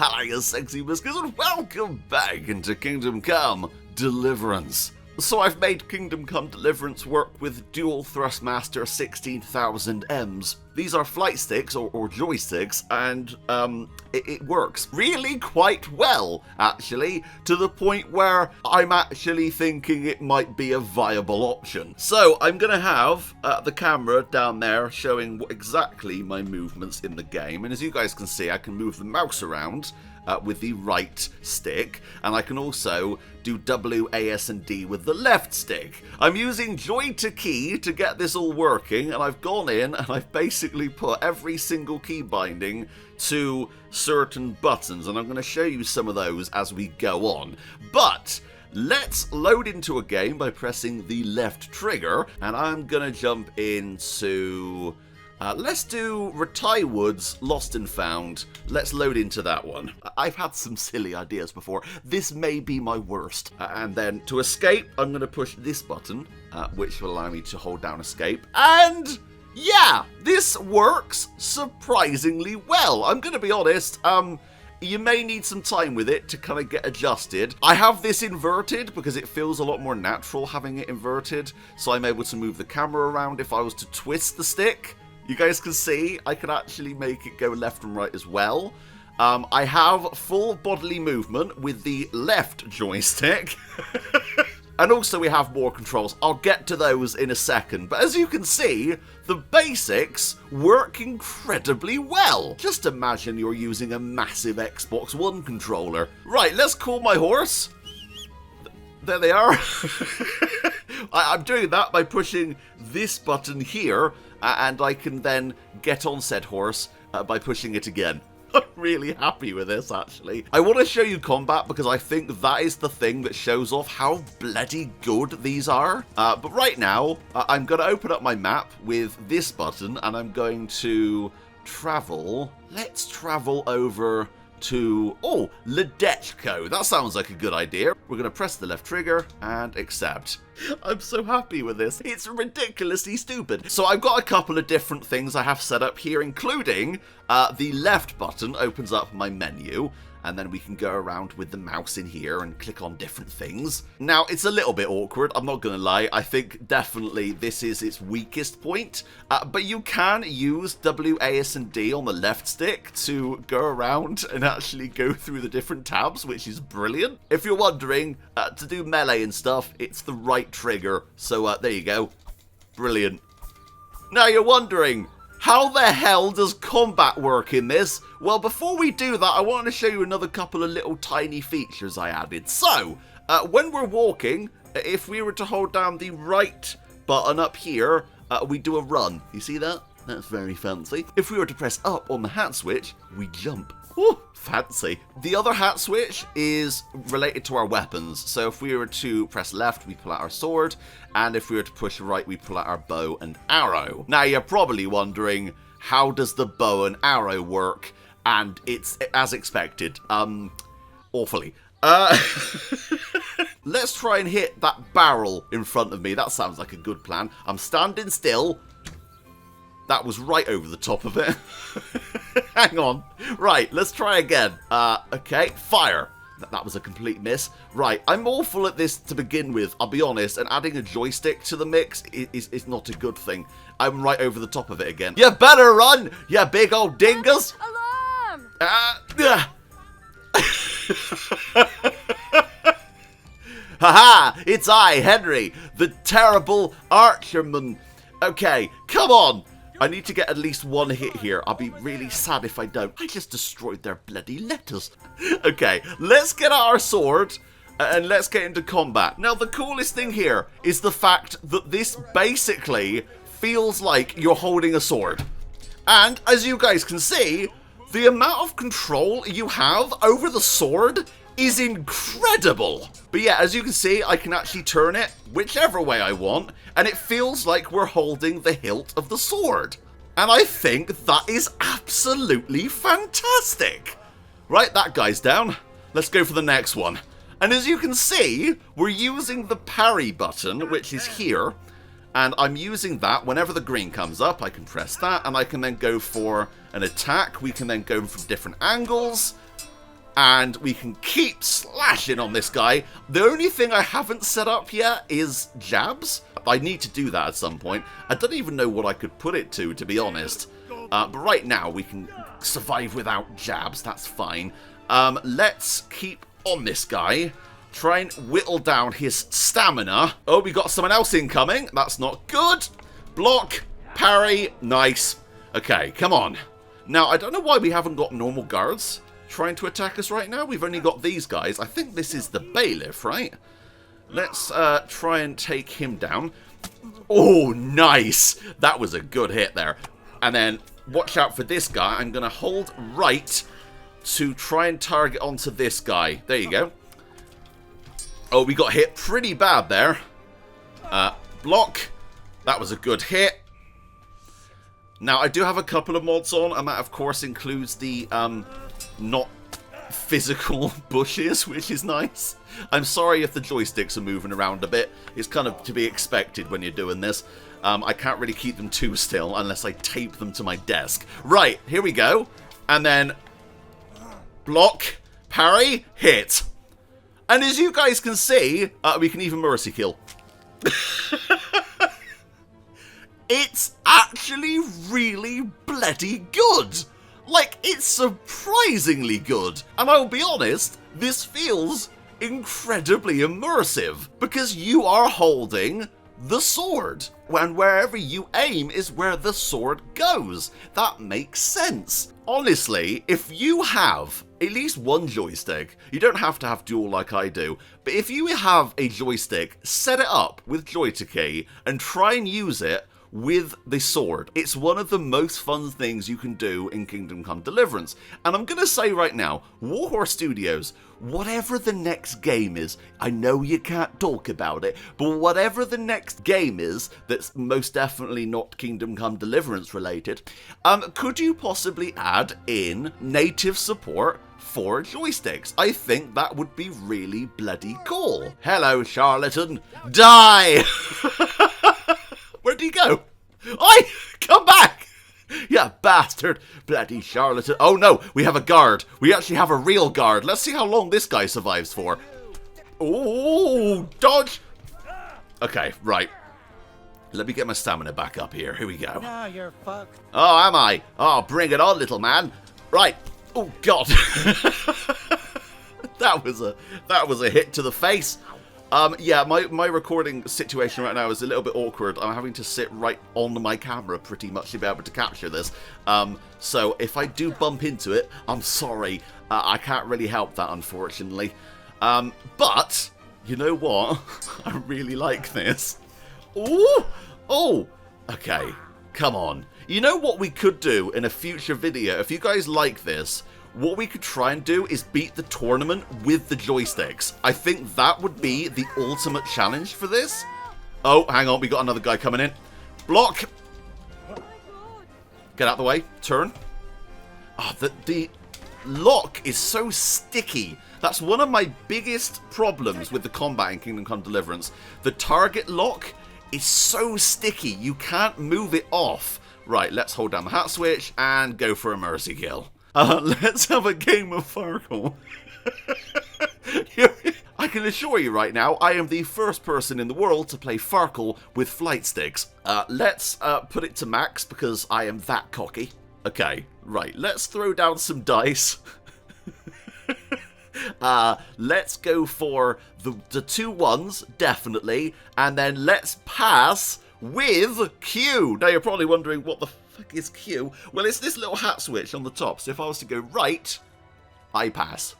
Hello, you sexy biscuits, and welcome back into Kingdom Come Deliverance. So I've made Kingdom Come Deliverance work with dual Thrustmaster 16,000Ms. These are flight sticks, or joysticks, and it works really quite well, actually, to the point where I'm actually thinking it might be a viable option. So I'm going to have the camera down there showing exactly my movements in the game, and as you guys can see, I can move the mouse around with the right stick, and I can also do W, A, S, and D with the left stick. I'm using Joy to Key to get this all working, and I've gone in and I've basically put every single key binding to certain buttons, and I'm going to show you some of those as we go on. But let's load into a game by pressing the left trigger, and I'm going to jump into... let's do Retire Woods, Lost and Found. Let's load into that one. I've had some silly ideas before. This may be my worst. And then to escape, I'm going to push this button, which will allow me to hold down escape. And yeah, this works surprisingly well. I'm going to be honest. You may need some time with it to kind of get adjusted. I have this inverted because it feels a lot more natural having it inverted. So I'm able to move the camera around. If I was to twist the stick, you guys can see I can actually make it go left and right as well. I have full bodily movement with the left joystick. And also we have more controls. I'll get to those in a second. But as you can see, the basics work incredibly well. Just imagine you're using a massive Xbox One controller. Right, let's call my horse. There they are. I'm doing that by pushing this button here, and I can then get on said horse by pushing it again. I'm really happy with this, actually. I want to show you combat because I think that is the thing that shows off how bloody good these are. But right now, I'm going to open up my map with this button, and I'm going to travel. Let's travel over to, Ledechko. That sounds like a good idea. We're going to press the left trigger and accept. I'm so happy with this. It's ridiculously stupid. So I've got a couple of different things I have set up here, including the left button opens up my menu, and then we can go around with the mouse in here and click on different things. Now, it's a little bit awkward, I'm not going to lie. I think definitely this is its weakest point. But you can use W, A, S, and D on the left stick to go around and actually go through the different tabs, which is brilliant. If you're wondering, to do melee and stuff, it's the right trigger. So there you go. Brilliant. Now you're wondering, how the hell does combat work in this? Well, before we do that, I want to show you another couple of little tiny features I added. So, when we're walking, if we were to hold down the right button up here, we do a run. You see that? That's very fancy. If we were to press up on the hat switch, we jump. Ooh, fancy. The other hat switch is related to our weapons. So if we were to press left, we pull out our sword. And if we were to push right, we pull out our bow and arrow. Now you're probably wondering, how does the bow and arrow work? And it's as expected. Awfully. Let's try and hit that barrel in front of me. That sounds like a good plan. I'm standing still. That was right over the top of it. Hang on. Right, let's try again. Okay, fire. That was a complete miss. Right, I'm awful at this to begin with, I'll be honest, and adding a joystick to the mix is not a good thing. I'm right over the top of it again. You better run, you big old dingus! Alarm! Haha, it's I, Henry, the terrible archerman. Okay, come on. I need to get at least one hit here. I'll be really sad if I don't. I just destroyed their bloody letters. Okay, let's get out our sword and let's get into combat. Now, the coolest thing here is the fact that this basically feels like you're holding a sword. And as you guys can see, the amount of control you have over the sword is incredible. But yeah, as you can see, I can actually turn it whichever way I want, and it feels like we're holding the hilt of the sword. And I think that is absolutely fantastic. Right, that guy's down. Let's go for the next one. And as you can see, we're using the parry button, which is here, and I'm using that. Whenever the green comes up, I can press that, and I can then go for an attack. We can then go from different angles. and we can keep slashing on this guy. The only thing I haven't set up yet is jabs. I need to do that at some point. I don't even know what I could put it to be honest. But right now, we can survive without jabs. That's fine. Let's keep on this guy. Try and whittle down his stamina. Oh, we got someone else incoming. That's not good. Block. Parry. Nice. Okay, come on. Now, I don't know why we haven't got normal guards trying to attack us right now. We've only got these guys. I think this is the bailiff, right? Let's try and take him down. Oh, nice. That was a good hit there. And then, watch out for this guy. I'm going to hold right to try and target onto this guy. There you go. Oh, we got hit pretty bad there. Block. That was a good hit. Now, I do have a couple of mods on, and that, of course, includes the not physical bushes, which is nice. I'm sorry if the joysticks are moving around a bit. It's kind of to be expected when you're doing this. I can't really keep them too still unless I tape them to my desk. Right, here we go. And then block, parry, hit. And as you guys can see, we can even mercy kill. It's actually really bloody good. Like, it's surprisingly good. And I'll be honest, this feels incredibly immersive because you are holding the sword. And wherever you aim is where the sword goes. That makes sense. Honestly, if you have at least one joystick, you don't have to have dual like I do, but if you have a joystick, set it up with Joy-to-Key and try and use it with the sword. It's one of the most fun things you can do in Kingdom Come Deliverance. And I'm going to say right now, Warhorse Studios, whatever the next game is, I know you can't talk about it, but whatever the next game is that's most definitely not Kingdom Come Deliverance related, could you possibly add in native support for joysticks? I think that would be really bloody cool. Hello, charlatan. Die! Where'd he go? Oi! Come back! Yeah, bastard. Bloody charlatan. Oh no, we have a guard. We actually have a real guard. Let's see how long this guy survives for. Oh, dodge. Okay, right. Let me get my stamina back up here. Here we go. Now you're fucked. Oh, am I? Oh, bring it on, little man. Right. Oh, God. That was a hit to the face. Yeah, my recording situation right now is a little bit awkward. I'm having to sit right on my camera pretty much to be able to capture this. So if I do bump into it, I'm sorry. I can't really help that, unfortunately. But, you know what? I really like this. Ooh! Oh! Okay, come on. You know what we could do in a future video? If you guys like this, what we could try and do is beat the tournament with the joysticks. I think that would be the ultimate challenge for this. Oh, hang on, we got another guy coming in. Block! Get out of the way. Turn. Oh, the lock is so sticky. That's one of my biggest problems with the combat in Kingdom Come Deliverance. The target lock is so sticky, you can't move it off. Right, let's hold down the hat switch and go for a mercy kill. Let's have a game of Farkle. I can assure you right now, I am the first person in the world to play Farkle with flight sticks. Let's put it to max because I am that cocky. Okay, right, let's throw down some dice. Let's go for the 2 1s, definitely, and then let's pass with Q. Now you're probably wondering what the fuck is Q? Well, it's this little hat switch on the top, so if I was to go right, I pass.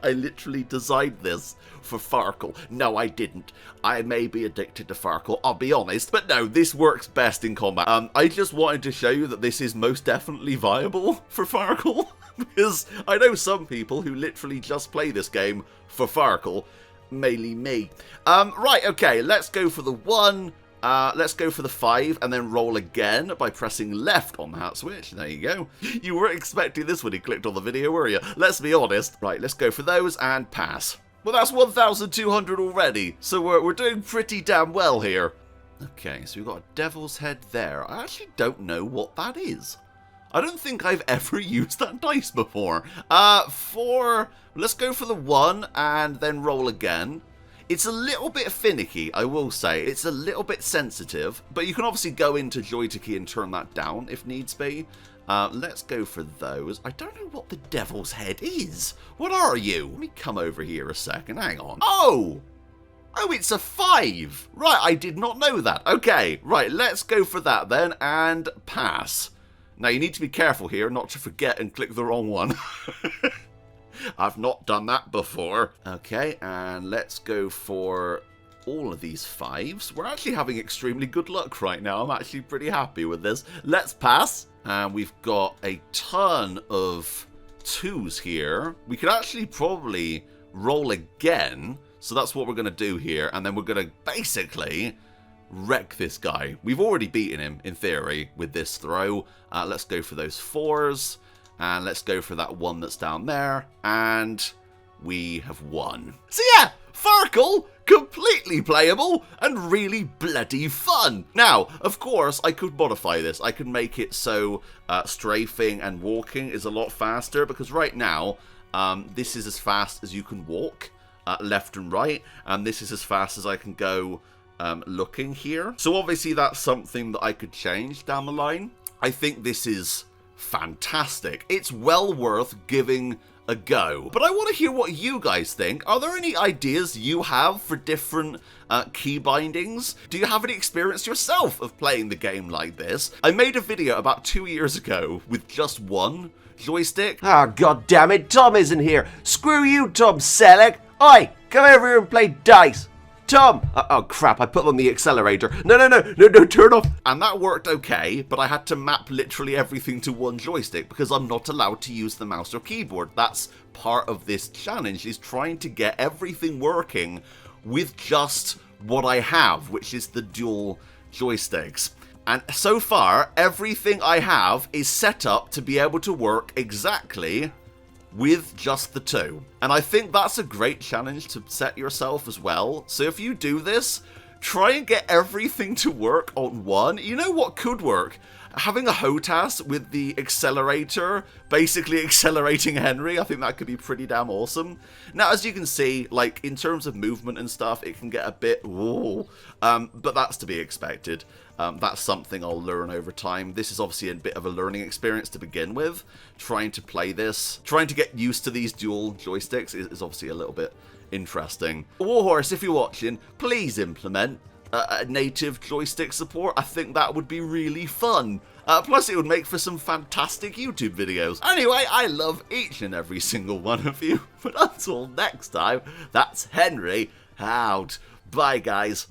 I literally designed this for Farkle. No, I didn't. I may be addicted to Farkle, I'll be honest, but no, this works best in combat. I just wanted to show you that this is most definitely viable for Farkle, because I know some people who literally just play this game for Farkle, mainly me. Right, okay, let's go for the 1. Let's go for the 5 and then roll again by pressing left on the hat switch. There you go. You weren't expecting this when you clicked on the video, were you? Let's be honest. Right, let's go for those and pass. Well, that's 1,200 already, so we're doing pretty damn well here. Okay, so we've got a devil's head there. I actually don't know what that is. I don't think I've ever used that dice before. Let's go for the 1 and then roll again. It's a little bit finicky, I will say. It's a little bit sensitive, but you can obviously go into Joysticky and turn that down if needs be. Let's go for those. I don't know what the devil's head is. What are you? Let me come over here a second. Hang on. Oh, it's a 5. Right, I did not know that. Okay, right, let's go for that then and pass. Now, you need to be careful here not to forget and click the wrong one. I've not done that before. Okay, and let's go for all of these 5s. We're actually having extremely good luck right now. I'm actually pretty happy with this. Let's pass. And we've got a ton of 2s here. We could actually probably roll again. So that's what we're going to do here. And then we're going to basically wreck this guy. We've already beaten him, in theory, with this throw. Let's go for those 4s. And let's go for that 1 that's down there. And we have won. So yeah, Farkle, completely playable and really bloody fun. Now, of course, I could modify this. I could make it so strafing and walking is a lot faster. Because right now, this is as fast as you can walk left and right. And this is as fast as I can go looking here. So obviously that's something that I could change down the line. I think this is fantastic. It's well worth giving a go. But I want to hear what you guys think. Are there any ideas you have for different key bindings? Do you have any experience yourself of playing the game like this? I made a video about 2 years ago with just 1 joystick. Ah, god damn it, Tom isn't here. Screw you, Tom Selleck. Oi, come over here and play dice. Tom! Oh crap, I put on the accelerator. No, turn off. And that worked okay, but I had to map literally everything to 1 joystick because I'm not allowed to use the mouse or keyboard. That's part of this challenge, is trying to get everything working with just what I have, which is the dual joysticks. And so far, everything I have is set up to be able to work exactly with just the 2. And I think that's a great challenge to set yourself as well. So if you do this, try and get everything to work on 1. You know what could work? Having a HOTAS with the accelerator, basically accelerating Henry, I think that could be pretty damn awesome. Now, as you can see, like, in terms of movement and stuff, it can get a bit, whoa, but that's to be expected. That's something I'll learn over time. This is obviously a bit of a learning experience to begin with. Trying to play this, trying to get used to these dual joysticks is obviously a little bit interesting. Warhorse, if you're watching, please implement a native joystick support. I think that would be really fun. Plus, it would make for some fantastic YouTube videos. Anyway, I love each and every single one of you. But until next time, that's Henry out. Bye, guys.